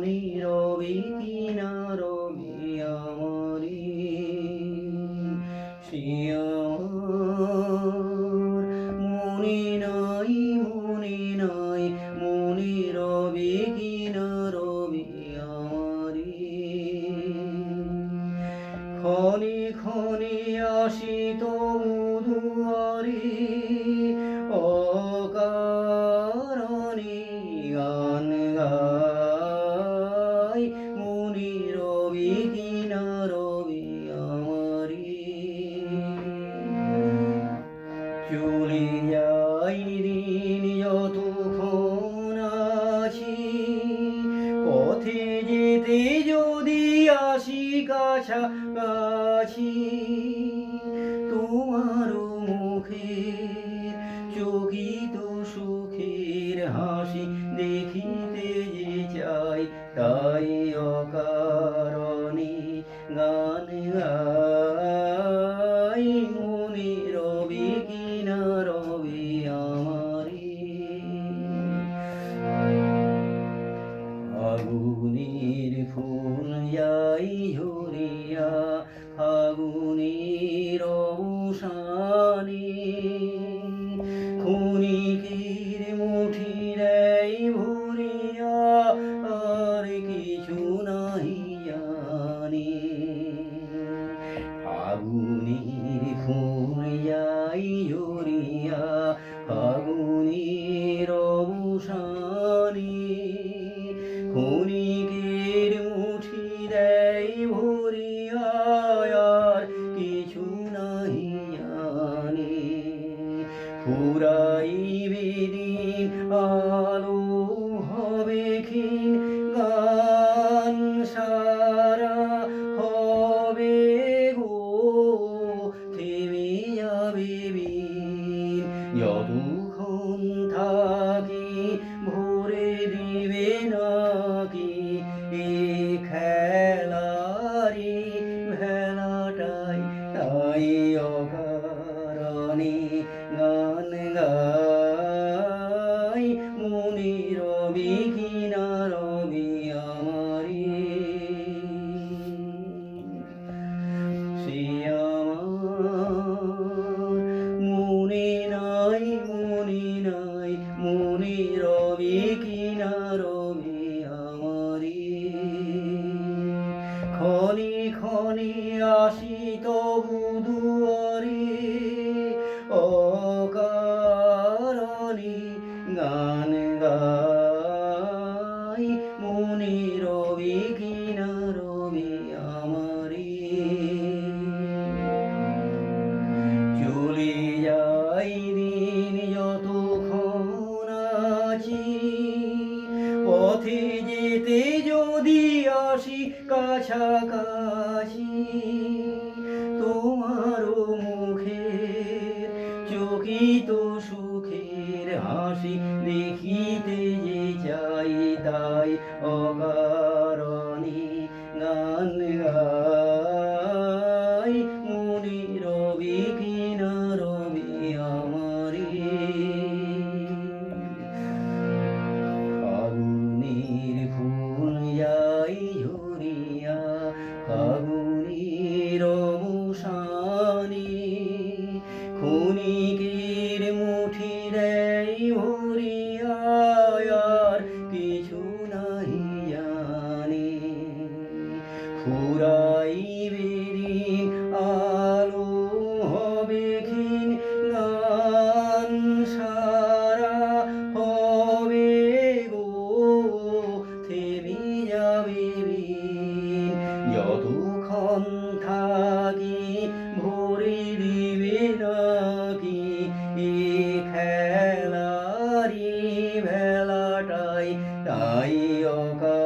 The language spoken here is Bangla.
রবি কিনা রবি আমারি সে আমার মনে নাই মনে রবি কিনা রবি আমারি ক্ষণে ক্ষণে আসিত দুয়ারে অকারণে গান গাই মনে রবি কিনা রবি আমারি চলে যাই দিন যতক্ষণ আছি পথে যেতে যদি আসি কাছাকাছি তোমার মুখের চকিত সুখের হাসি দেখিতে যে চাই তাই অকারণে গান গাই মনে রবি কিনা রবি আমারি ফাগুনের ফুল যাই ঝরিয়া ফাগুনের অবসানে ক্ষণিকের মুঠি দেয় ভরিয়া আর কিছু নাহি জানি ফাগুনের ফুল যাই ঝরিয়া ফাগুনের অবসানে ক্ষণিকের মুঠি দেয় ভরিয়া আর কিছু নাহি জানি ফুরাইবে দিন আলো হবে ক্ষীণ গান সারা হবে গো থেমে যাবে বিন যতক্ষণ থাকি ভরে দিবে নাকি এ খেলারি ভেলাটাই তাই অকারণে গান গাই মনে রবি কিনা রবি আমারি সে আমার মনে নাই মনে রবি কিনা রবি আমারি ক্ষণে ক্ষণে আসিত দুয়ারে অকারণে গান গাই মনে রবি কিনা রবি আমারি চলে যাই দিন যতক্ষণ আছি পথে যেতে যদি আসি কাছাকাছি তোমার মুখের চকিত সুখের হাসি দেখিতে যে চাই তাই অকারণে গান গাই মনে রবি কিনা রবি আমারি ফাগুনের ফুল যাই ঝরিয়া ফাগুনের অবসানে ক্ষণিকের মুঠি দেয় ভরিয়া আর কিছু নাহি জানি ফুরাইবে দিন আলো হবে ক্ষীণ গান সারা হবে গো থেমে যাবে বিন যতক্ষণ থাকি ভরে দিবে নাকি এ খেলারি ভেলাটাই তাই অকারণে